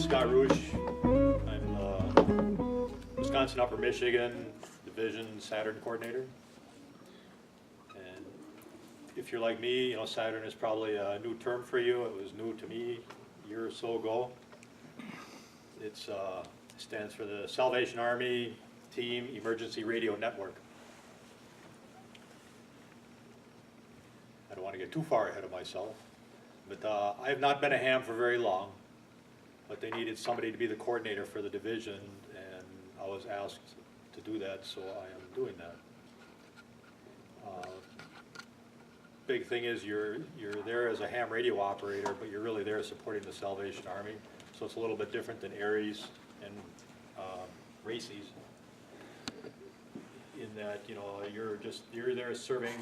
Scott Rouge. I'm Wisconsin Upper Michigan Division SATERN coordinator. And if you're like me, you know, SATERN is probably a new term for you. It was new to me a year or so ago. It stands for the Salvation Army Team Emergency Radio Network. I don't want to get too far ahead of myself, but I have not been a ham for very long. But they needed somebody to be the coordinator for the division, and I was asked to do that, so I am doing that. Big thing is you're there as a ham radio operator, but you're really there supporting the Salvation Army. So it's a little bit different than Aries and Races, in that, you know, you're there serving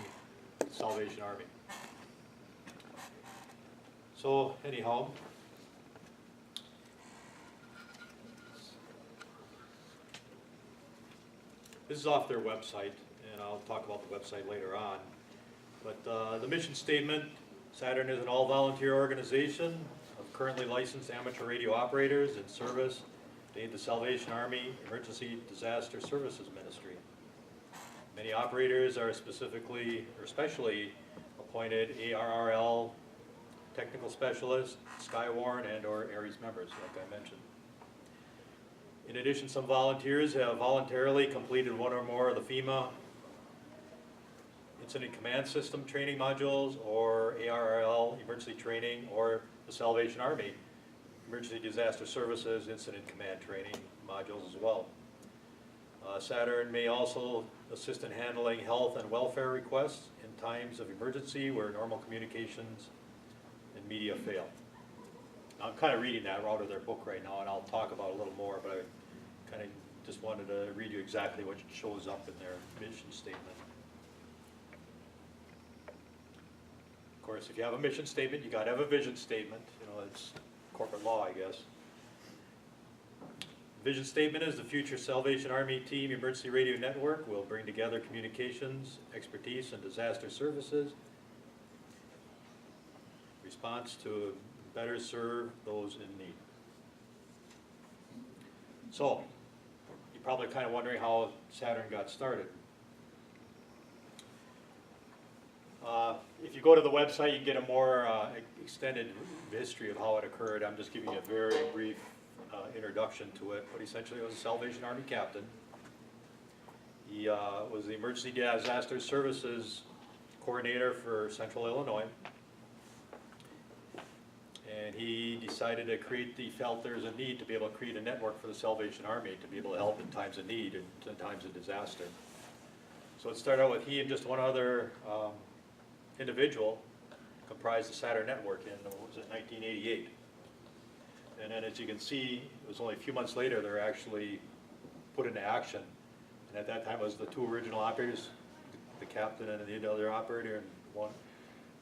the Salvation Army. So anyhow. This is off their website, and I'll talk about the website later on. But the mission statement, SATERN is an all-volunteer organization of currently licensed amateur radio operators in service to aid the Salvation Army Emergency Disaster Services Ministry. Many operators are specifically or specially appointed ARRL technical specialists, Skywarn, and/or Aries members, like I mentioned. In addition, some volunteers have voluntarily completed one or more of the FEMA Incident Command System training modules, or ARRL emergency training, or the Salvation Army Emergency Disaster Services Incident Command training modules as well. SATERN may also assist in handling health and welfare requests in times of emergency where normal communications and media fail. I'm kind of reading that out of their book right now, and I'll talk about it a little more, but I kind of just wanted to read you exactly what shows up in their mission statement. Of course, if you have a mission statement, you got to have a vision statement. You know, it's corporate law, I guess. Vision statement is the future Salvation Army Team Emergency Radio Network will bring together communications, expertise, and disaster services. Response to better serve those in need. So, you're probably kind of wondering how SATERN got started. If you go to the website, you can get a more extended history of how it occurred. I'm just giving you a very brief introduction to it, but essentially it was a Salvation Army captain. He was the Emergency Disaster Services Coordinator for Central Illinois. And he decided to create, he felt there's a need to be able to create a network for the Salvation Army to be able to help in times of need and in times of disaster. So it started out with he and just one other individual comprised the SATERN network in, what was it, 1988. And then as you can see, it was only a few months later they're actually put into action. And at that time it was the two original operators, the captain and the other operator, and one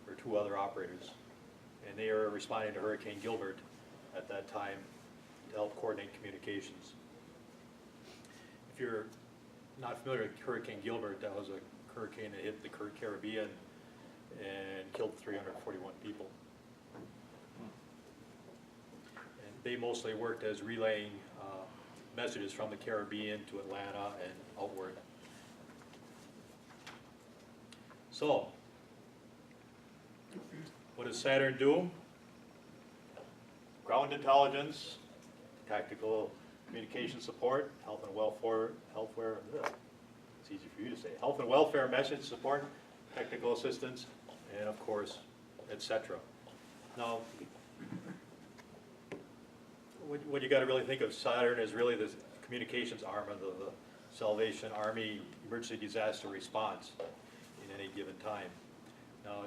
or two other operators. And they were responding to Hurricane Gilbert at that time to help coordinate communications. If you're not familiar with Hurricane Gilbert, that was a hurricane that hit the Caribbean and killed 341 people. And they mostly worked as relaying messages from the Caribbean to Atlanta and outward. So, what does SATERN do? Ground intelligence, tactical communication support, health and welfare, it's easy for you to say, health and welfare message support, technical assistance, and of course, etc. Now, what you got to really think of SATERN is really the communications arm of the Salvation Army Emergency Disaster Response in any given time. Now,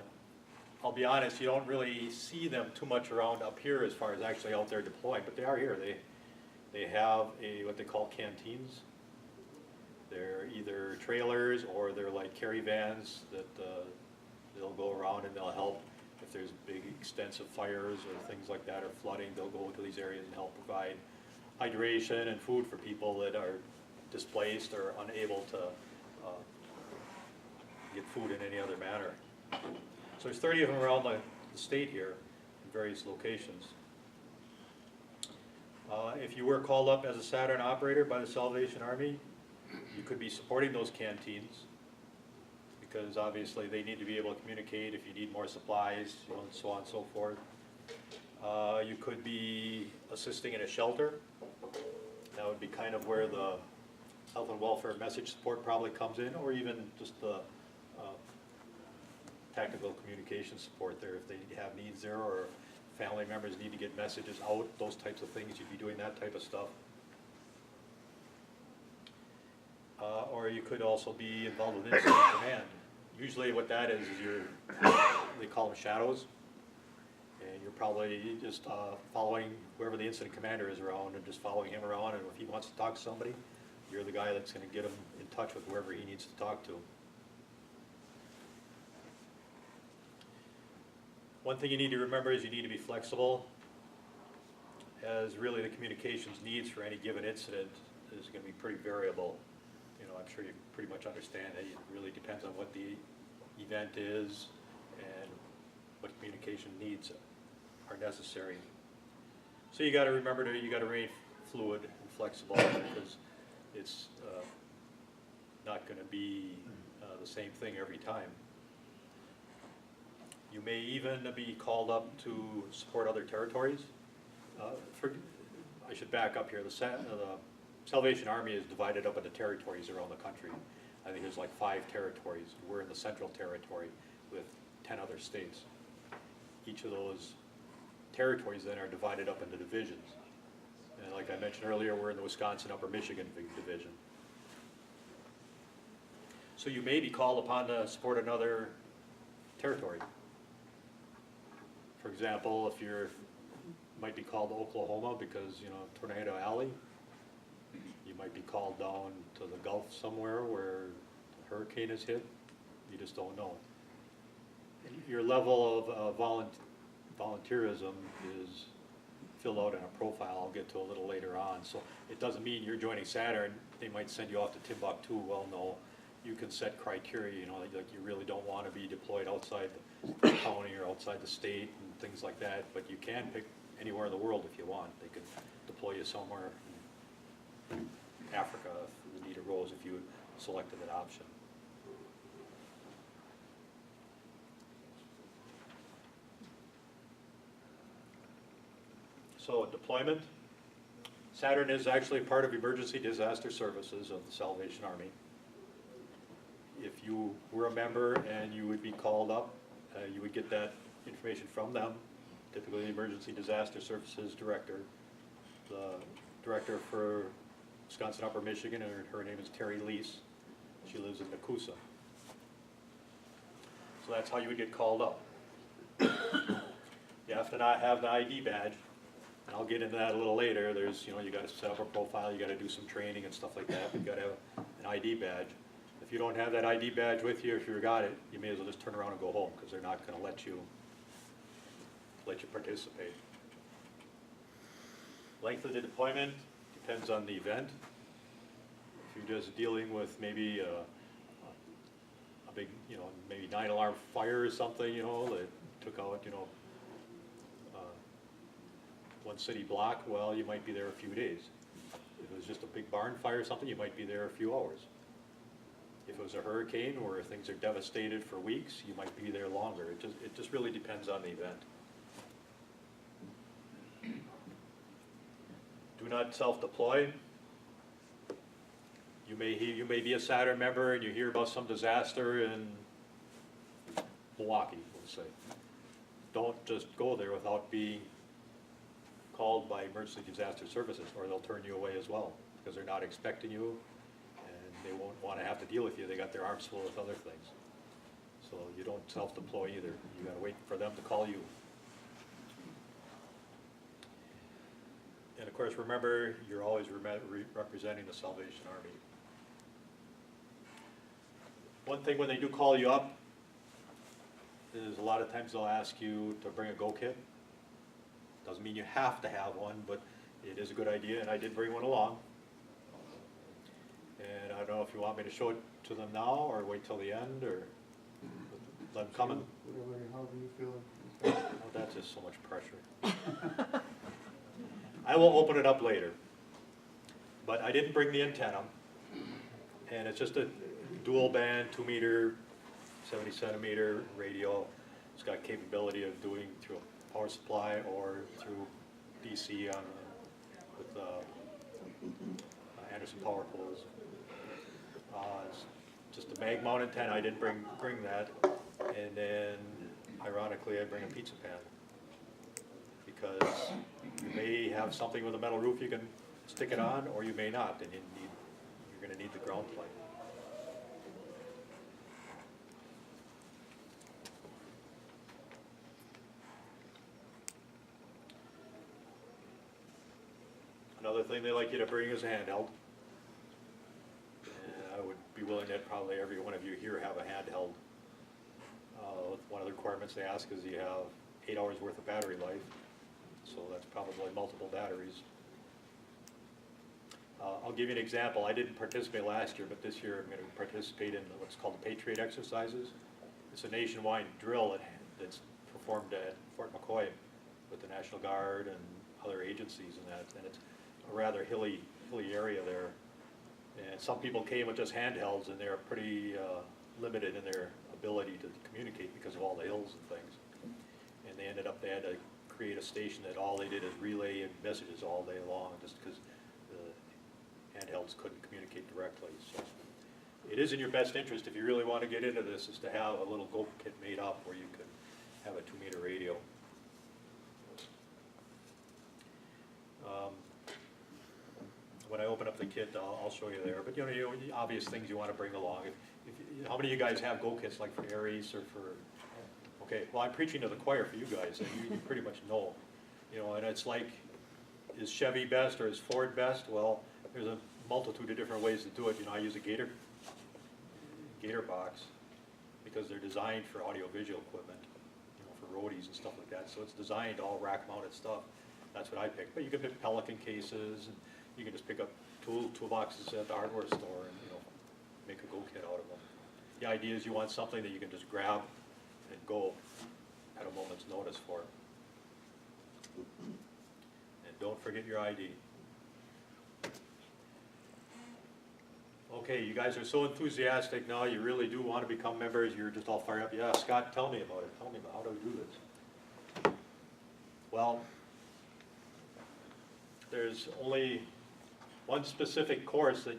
I'll be honest, you don't really see them too much around up here as far as actually out there deploying, but they are here. They have what they call canteens. They're either trailers or they're like carry vans that they'll go around and they'll help if there's big extensive fires or things like that or flooding. They'll go to these areas and help provide hydration and food for people that are displaced or unable to get food in any other manner. So there's 30 of them around the state here in various locations. If you were called up as a SATERN operator by the Salvation Army, you could be supporting those canteens, because obviously they need to be able to communicate if you need more supplies, you know, and so on and so forth. You could be assisting in a shelter. That would be kind of where the health and welfare message support probably comes in, or even just the tactical communication support there if they have needs there, or family members need to get messages out, those types of things, you'd be doing that type of stuff. Or you could also be involved with incident command. Usually what that is they call them shadows, and you're probably just following whoever the incident commander is around, and just following him around, and if he wants to talk to somebody, you're the guy that's going to get him in touch with whoever he needs to talk to. One thing you need to remember is you need to be flexible, as really the communications needs for any given incident is going to be pretty variable. You know, I'm sure you pretty much understand that it really depends on what the event is and what communication needs are necessary. So you got to remember you got to remain fluid and flexible, because it's not going to be the same thing every time. You may even be called up to support other territories. I should back up here. The Salvation Army is divided up into territories around the country. I think there's like 5 territories. We're in the Central Territory with 10 other states. Each of those territories then are divided up into divisions. And like I mentioned earlier, we're in the Wisconsin Upper Michigan Division. So you may be called upon to support another territory. For example, if you're might be called to Oklahoma because, you know, Tornado Alley. You might be called down to the Gulf somewhere where a hurricane has hit. You just don't know. Your level of volunteerism is filled out in a profile I'll get to a little later on. So it doesn't mean you're joining SATERN. They might send you off to Timbuktu. Well, no. You can set criteria, you know, like you really don't want to be deployed outside the county or outside the state and things like that, but you can pick anywhere in the world if you want. They could deploy you somewhere in Africa if the need arose, if you selected that option. So deployment. SATERN is actually part of Emergency Disaster Services of the Salvation Army. If you were a member and you would be called up, you would get that information from them, typically the Emergency Disaster Services Director. The director for Wisconsin Upper Michigan, her name is Terry Lease. She lives in Nakusa. So that's how you would get called up. You have to not have the ID badge, and I'll get into that a little later. There's, you know, you got to set up a profile, you got to do some training and stuff like that. You got to have an ID badge. If you don't have that ID badge with you, if you got it, you may as well just turn around and go home, because they're not going to let you participate. Length of the deployment depends on the event. If you're just dealing with maybe a big, you know, maybe 9-alarm fire or something, you know, that took out, you know, one city block, well, you might be there a few days. If it was just a big barn fire or something, you might be there a few hours. If it was a hurricane where things are devastated for weeks, you might be there longer. It just really depends on the event. Do not self-deploy. You may be a SATERN member and you hear about some disaster in Milwaukee, let's say. Don't just go there without being called by Emergency Disaster Services, or they'll turn you away as well, because they're not expecting you and they won't want to have to deal with you. They got their arms full with other things. So you don't self-deploy either. You got to wait for them to call you. And of course, remember, you're always representing the Salvation Army. One thing when they do call you up is a lot of times they'll ask you to bring a go kit. Doesn't mean you have to have one, but it is a good idea, and I did bring one along. And I don't know if you want me to show it to them now, or wait till the end, or let them come in. However you feel. Oh, that's just so much pressure. I will open it up later. But I didn't bring the antenna, and it's just a dual band, 2 meter, 70 centimeter radio. It's got capability of doing through a power supply or through DC on with Anderson power poles. It's just a mag mount antenna. I didn't bring that, and then ironically I bring a pizza pan because you may have something with a metal roof you can stick it on, or you may not, and you're going to need the ground plane. Another thing they like you to bring is a handheld. And I would be willing that probably every one of you here have a handheld. One of the requirements they ask is you have 8 hours worth of battery life, so that's probably multiple batteries. I'll give you an example. I didn't participate last year, but this year I'm going to participate in what's called the Patriot exercises. It's a nationwide drill that's performed at Fort McCoy with the National Guard and other agencies and that, and it's a rather hilly area there. And some people came with just handhelds, and they're pretty limited in their ability to communicate because of all the hills and things. And they had to create a station that all they did is relay messages all day long, just because handhelds couldn't communicate directly. So it is in your best interest, if you really want to get into this, is to have a little go kit made up where you could have a 2 meter radio. When I open up the kit, I'll show you there. But you know, the obvious things you want to bring along. How many of you guys have go kits like for Aries or for? Okay, well I'm preaching to the choir for you guys, and you pretty much know. You know, and it's like, is Chevy best or is Ford best? Well, there's a multitude of different ways to do it. You know, I use a Gator box because they're designed for audio-visual equipment, you know, for roadies and stuff like that. So it's designed all rack-mounted stuff. That's what I pick. But you can pick Pelican cases, and you can just pick up toolboxes at the hardware store and, you know, make a go kit out of them. The idea is you want something that you can just grab and go at a moment's notice for. And don't forget your ID. Okay, you guys are so enthusiastic now, you really do want to become members, you're just all fired up. Yeah, Scott, tell me about it. Tell me about how do I do this? Well, there's only one specific course that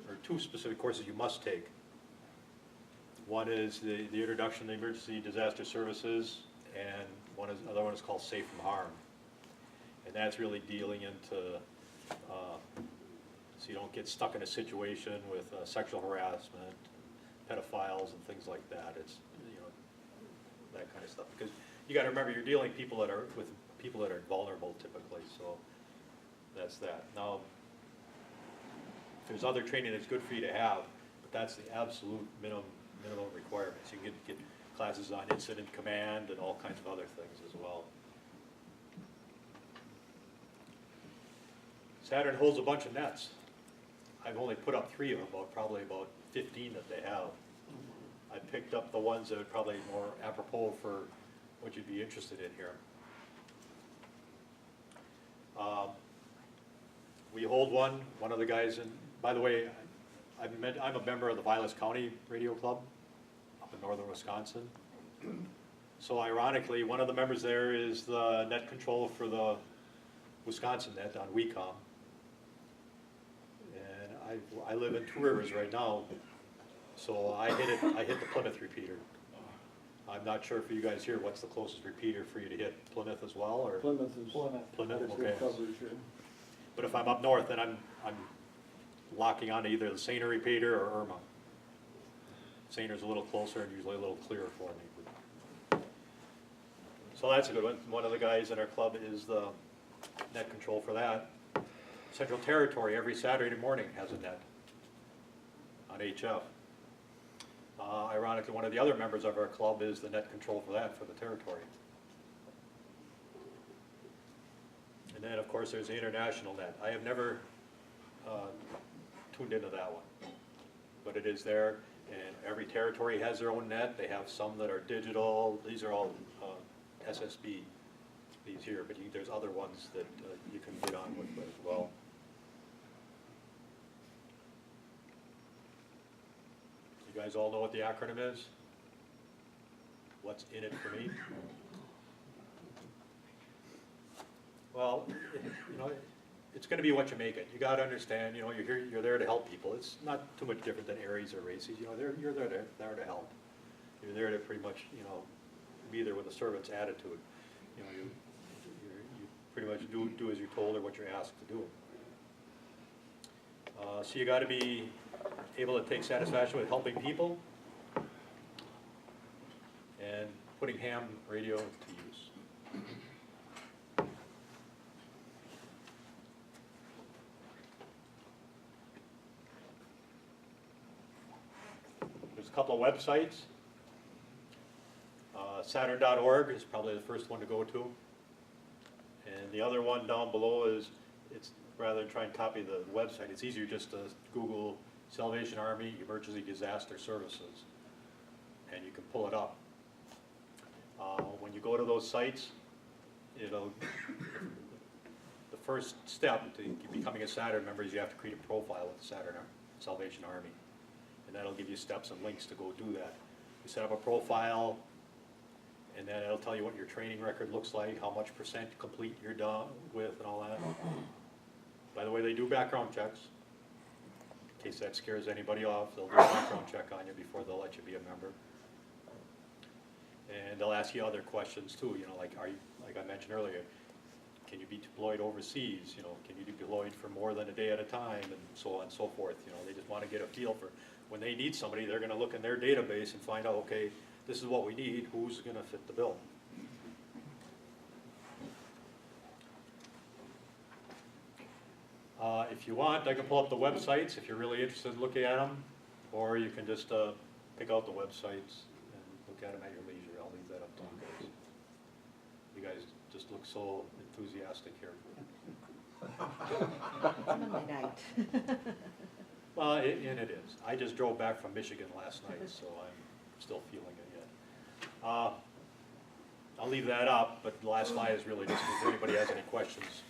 or 2 specific courses you must take. One is the Introduction to Emergency Disaster Services, and another one is called Safe from Harm. And that's really dealing into so you don't get stuck in a situation with sexual harassment, pedophiles, and things like that. It's, you know, that kind of stuff. Because you got to remember, you're dealing with people that are vulnerable typically. So that's that. Now, there's other training that's good for you to have, but that's the absolute minimum requirements. You can get classes on incident command and all kinds of other things as well. SATERN holds a bunch of nets. I've only put up 3 of them, probably about 15 that they have. I picked up the ones that are probably more apropos for what you'd be interested in here. We hold one of the guys, and by the way, I'm a member of the Vilas County Radio Club up in northern Wisconsin. So ironically, one of the members there is the net control for the Wisconsin net on WICOM. And I live in Two Rivers right now, so I hit the Plymouth repeater. I'm not sure for you guys here, what's the closest repeater for you to hit? Plymouth as well, or? Plymouth is Plymouth, that's okay. good coverage, yeah. But if I'm up north, then I'm locking onto either the Sainer repeater or Irma. Sainer's a little closer and usually a little clearer for me. So that's a good one. One of the guys in our club is the net control for that. Central Territory every Saturday morning has a net on HF. Ironically, one of the other members of our club is the net control for that, for the territory. And then, of course, there's the international net. I have never tuned into that one, but it is there, and every territory has their own net. They have some that are digital. These are all SSB these here, but there's other ones that you can get on with as well. You guys all know what the acronym is? What's in it for me? Well, you know, it's going to be what you make it. You got to understand, you know, you're there to help people. It's not too much different than Aries or races. You know, you're there to help. You're there to pretty much, you know, be there with a servant's attitude. You know, you pretty much do as you're told or what you're asked to do. So you got to be able to take satisfaction with helping people and putting ham radio to use. There's a couple of websites. SATERN.org is probably the first one to go to. And the other one down below is, it's rather than try and copy the website, it's easier just to Google Salvation Army Emergency Disaster Services, and you can pull it up. When you go to those sites, the first step to becoming a SATERN member is you have to create a profile with the Salvation Army, and that'll give you steps and links to go do that. You set up a profile, and then it'll tell you what your training record looks like, how much percent complete you're done with, and all that. By the way, they do background checks. In case that scares anybody off, they'll do a background check on you before they'll let you be a member. And they'll ask you other questions too, you know, like like I mentioned earlier, can you be deployed overseas? You know, can you be deployed for more than a day at a time, and so on and so forth. You know, they just want to get a feel for when they need somebody, they're going to look in their database and find out, okay, this is what we need, who's going to fit the bill. If you want, I can pull up the websites if you're really interested in looking at them, or you can just pick out the websites and look at them at your leisure. I'll leave that up to you guys. You guys just look so enthusiastic here. It's Monday night. Well, and it is. I just drove back from Michigan last night, so I'm still feeling it yet. I'll leave that up, but the last slide is really just if anybody has any questions.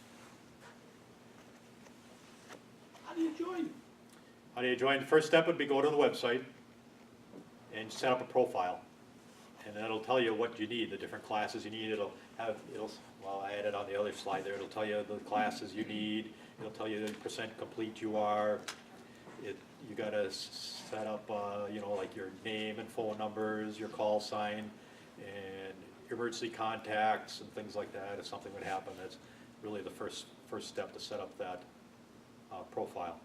How do you join? How do you join? The first step would be go to the website and set up a profile. And that'll tell you what you need, the different classes you need. Well, I had it on the other slide there. It'll tell you the classes you need. It'll tell you the percent complete you are. You got to set up, you know, like your name and phone numbers, your call sign, and emergency contacts and things like that. If something would happen, that's really the first step to set up that profile.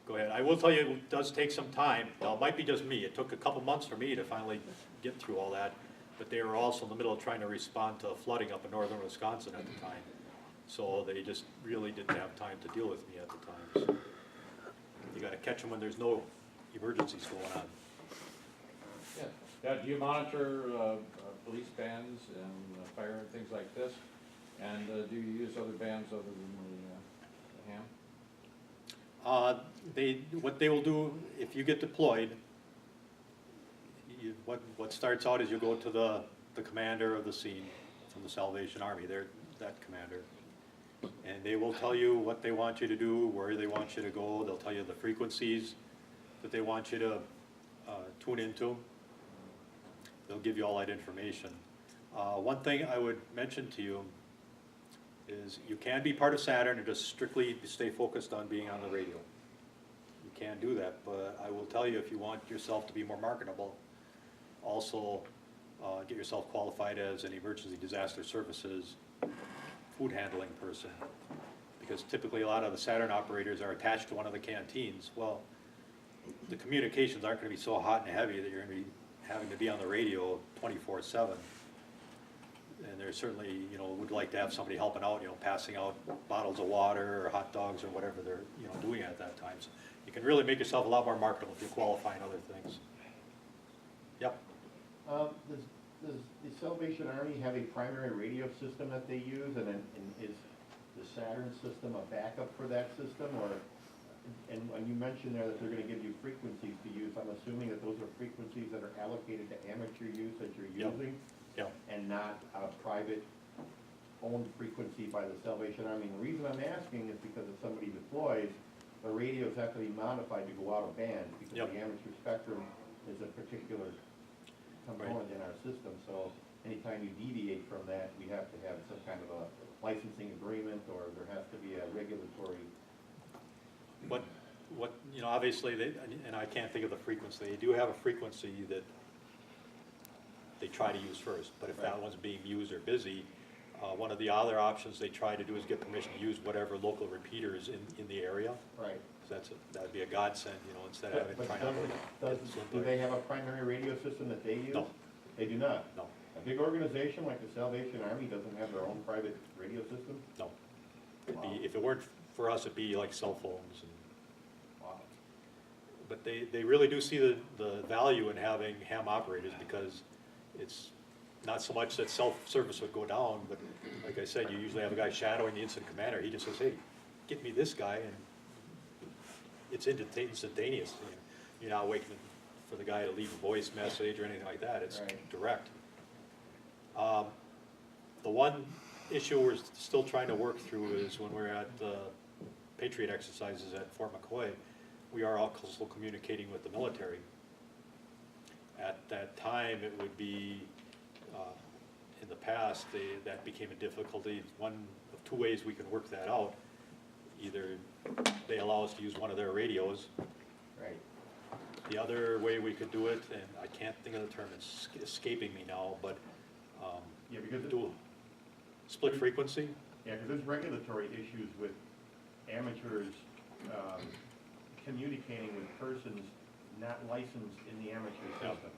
Go ahead. I will tell you, it does take some time. Now, it might be just me. It took a couple months for me to finally get through all that, but they were also in the middle of trying to respond to flooding up in northern Wisconsin at the time. So they just really didn't have time to deal with me at the time. So you got to catch them when there's no emergencies going on. Yeah. Yeah, do you monitor police bands and fire and things like this? And do you use other bands other than the ham? What they will do, if you get deployed, what starts out is you go to the commander of the scene from the Salvation Army. They're that commander. And they will tell you what they want you to do, where they want you to go. They'll tell you the frequencies that they want you to tune into. They'll give you all that information. One thing I would mention to you is you can be part of SATERN and just strictly stay focused on being on the radio. You can do that, but I will tell you, if you want yourself to be more marketable, also get yourself qualified as an emergency disaster services food handling person, because typically a lot of the SATERN operators are attached to one of the canteens. Well, the communications aren't going to be so hot and heavy that you're going to be having to be on the radio 24/7. And they're certainly, you know, would like to have somebody helping out, you know, passing out bottles of water or hot dogs or whatever they're, you know, doing at that time. So you can really make yourself a lot more marketable if you qualify in other things. Yep. Does the Salvation Army have a primary radio system that they use, and is the SATERN system a backup for that system, or? And when you mentioned there that they're going to give you frequencies to use, I'm assuming that those are frequencies that are allocated to amateur use that you're Yep. using. Yeah. and not a private owned frequency by the Salvation Army. And the reason I'm asking is because if somebody deploys, the radios have to be modified to go out of band, because Yep. the amateur spectrum is a particular component in our system. So anytime you deviate from that, we have to have some kind of a licensing agreement, or there has to be a regulatory. What, you know, obviously, and I can't think of the frequency, they do have a frequency that they try to use first, but if that Right. one's being used or busy, one of the other options they try to do is get permission to use whatever local repeaters in the area. Right. So that'd be a godsend, you know, instead of having to But try to. do they have a primary radio system that they use? No. They do not? No, A big organization like the Salvation Army doesn't have their own private radio system? no. It'd be, if it weren't for us, it'd be like cell phones and. Wow. But they really do see the value in having ham operators, because it's not so much that self-service would go down, but like I said, you usually have a guy shadowing the incident commander. He just says, hey, get me this guy, and it's instantaneous. You know, you're not waiting for the guy to leave a voice message or anything like that. It's Right. direct. The one issue we're still trying to work through is when we're at the Patriot exercises at Fort McCoy, we are also communicating with the military. At that time, it would be, in the past, that became a difficulty. One of two ways we can work that out. Either they allow us to use one of their radios. Right. The other way we could do it, and I can't think of the term, it's escaping me now, but Yeah, because, dual, split frequency. yeah, because there's regulatory issues with amateurs communicating with persons not licensed in the amateur Yeah. system.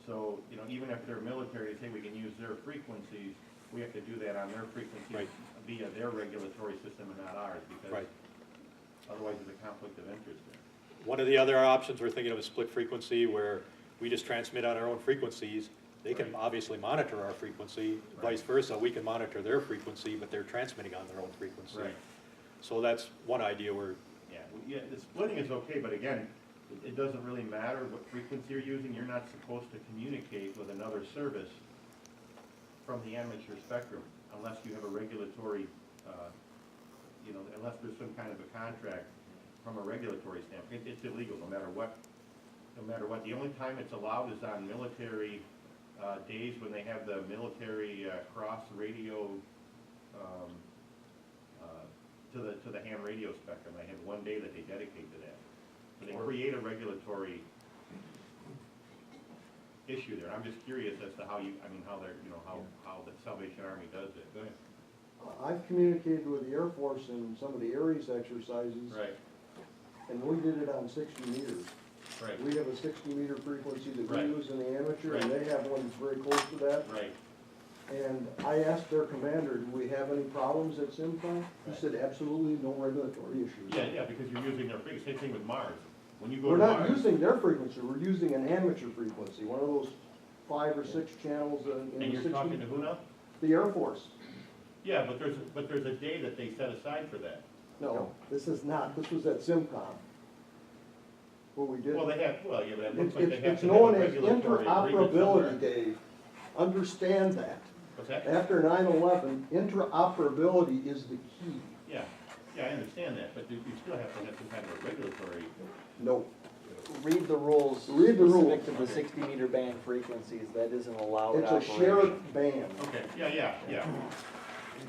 So, you know, even if they're military, say we can use their frequencies, we have to do that on their frequencies Right. via their regulatory system and not ours, because Right. otherwise there's a conflict of interest there. One of the other options we're thinking of is split frequency, where we just transmit on our own frequencies. They can Right. obviously monitor our frequency, vice versa, we can monitor their frequency, but they're transmitting on their own frequency. Right. So that's one idea where, Yeah, the splitting is okay, but again, it doesn't really matter what frequency you're using. You're not supposed to communicate with another service from the amateur spectrum unless you have a regulatory, you know, unless there's some kind of a contract from a regulatory standpoint. It's illegal, no matter what. No matter what. The only time it's allowed is on military days when they have the military cross radio to the ham radio spectrum. They have one day that they dedicate to that. So they create a regulatory issue there. I'm just curious as to how how they're, you know, how the Salvation Army does it. Go ahead. I've communicated with the Air Force in some of the Aries exercises, Right, and we did it on 60 meters. right, We have a 60-meter frequency that Right. we use in the amateur, and Right. they have one that's very close to that. right. And I asked their commander, do we have any problems at Simcoe? He Right. said, absolutely no regulatory issues. Yeah, because you're using their frequency. Same thing with Mars. When you go We're to not Mars. using their frequency, we're using an amateur frequency, one of those 5 or 6 channels in And the you're talking to 60. who now? The Air Force. Yeah, but there's a day that they set aside for that. No, this is not, this was at Simcom. What we did. Well, yeah, but it It's, looks like they it's, have it's to have a known as regulatory agreement somewhere. interoperability, Dave. Understand that. What's that? After 9/11, interoperability is the key. Yeah, I understand that, but you still have to have some kind of a regulatory. No. Read the rules. Read the rules. Specific to the 60-meter band frequencies, that isn't allowed It's a operation. shared band. Okay, yeah,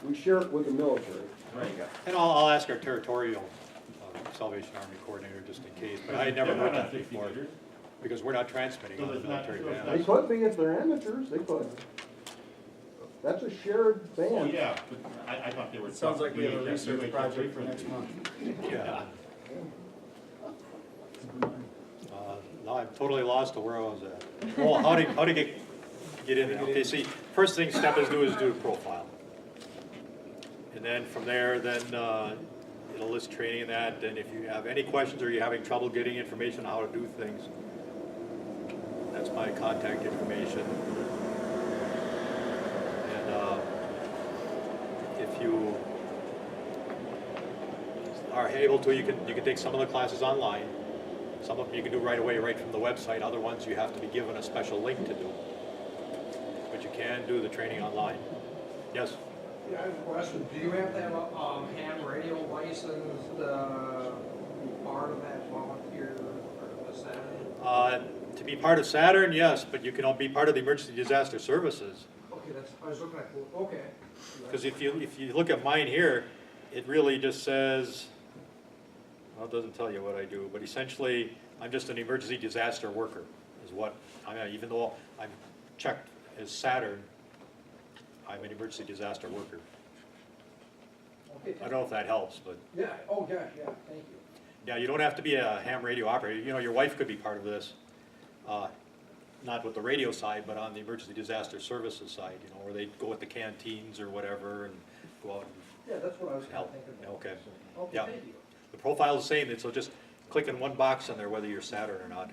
We share it with the military. right. and I'll ask our territorial Salvation Army coordinator just in case, but I had never They're heard not that on 60 before. meters. Because we're not transmitting So on the it's not- military so it's band. They could be if they're amateurs, they could. That's a shared band. Oh, yeah, but I thought they were. It sounds like we have a UHF research project for next frequency. month. Yeah. Now I'm totally lost to where I was at. Oh, how to get in there. Okay, see, first thing step is do a profile. And then from there, it'll list training and that, and if you have any questions or you're having trouble getting information on how to do things, that's my contact information. And if you are able to, you can take some of the classes online. Some of them you can do right away, right from the website. Other ones you have to be given a special link to do. but you can do the training online. Yes? Yeah, I have a question. Do you have to have a ham radio license to be part of that volunteer or the Saturday? To be part of SATERN, yes, but you can be part of the Emergency Disaster Services. Okay, I was looking at, okay. Because if you look at mine here, it really just says, well, it doesn't tell you what I do, but essentially, I'm just an emergency disaster worker, is what, even though I'm checked as SATERN, I'm an emergency disaster worker. Okay. I don't know if that helps, but, Yeah, oh gosh, yeah, thank you. yeah, you don't have to be a ham radio operator. You know, your wife could be part of this. Not with the radio side, but on the emergency disaster services side, you know, where they go with the canteens or whatever and go out and Yeah, that's what I was kind of help. thinking Yeah, about. okay. So, okay, Yeah. thank you. The profile's the same, so just click in one box on there whether you're SATERN or not.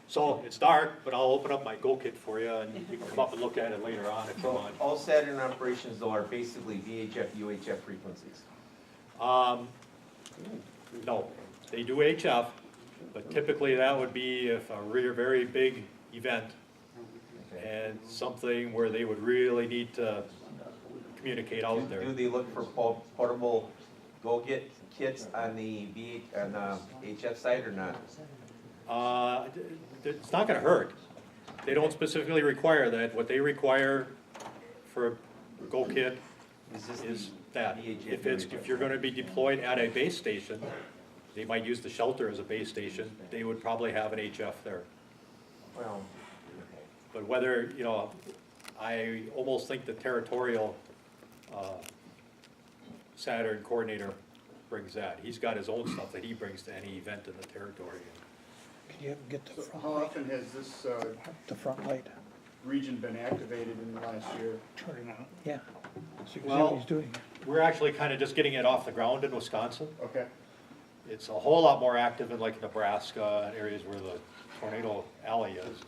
So it's dark, but I'll open up my Go Kit for you and you can come up and look at it later on if you So want. all SATERN operations though are basically VHF, UHF frequencies. No, they do HF, but typically that would be if a very big event and something where they would really need to communicate out there. Do they look for portable go-get kits on the HF side or not? It's not gonna hurt. They don't specifically require that. What they require for a Go Kit Is this is the that. VHF, If you're gonna be deployed at a base station, they might use the shelter as a base station, they would probably have an HF there. Well, But whether, you know, I almost think the territorial SATERN coordinator brings that. He's got his own stuff that he brings to any event in the territory. Can you get the So front how light? often has this The front light, region been activated in the last year? turn it on, yeah. So you can see Well- what he's doing. We're actually kind of just getting it off the ground in Wisconsin. Okay, It's a whole lot more active in like Nebraska and areas where the tornado alley is.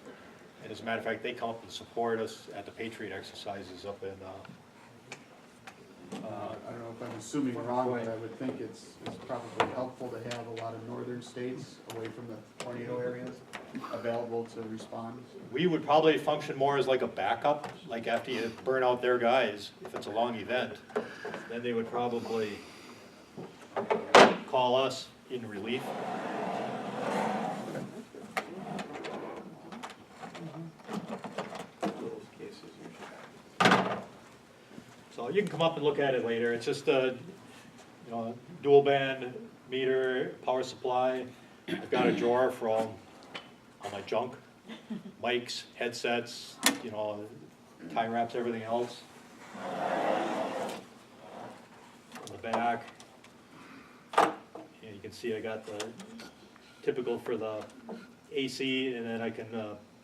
And as a matter of fact, they come up and support us at the Patriot exercises up in, I don't know if I'm assuming wrong, but I would think it's probably helpful to have a lot of northern states away from the tornado areas available to respond. we would probably function more as like a backup, like after you burn out their guys, if it's a long event, then they would probably call us in relief. So you can come up and look at it later. It's just a, you know, dual band meter, power supply. I've got a drawer for all my junk, mics, headsets, you know, tie wraps, everything else. On the back, you can see I got the typical for the AC, and then I can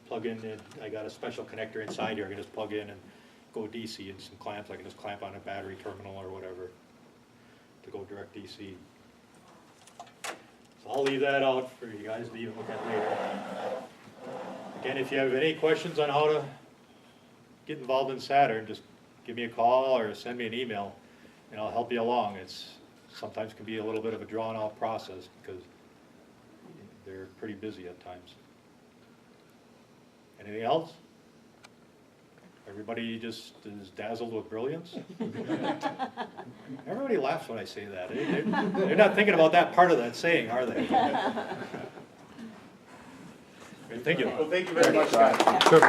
plug in, I got a special connector inside here. I can just plug in and go DC, and some clamps. I can just clamp on a battery terminal or whatever to go direct DC. So I'll leave that out for you guys to even look at later. Again, if you have any questions on how to get involved in SATERN, just give me a call or send me an email, and I'll help you along. It's sometimes can be a little bit of a drawn-out process because they're pretty busy at times. Anything else? Everybody just is dazzled with brilliance? Everybody laughs when I say that. They're not thinking about that part of that saying, are they? Thank you. Well, thank you very much, guys. Sure.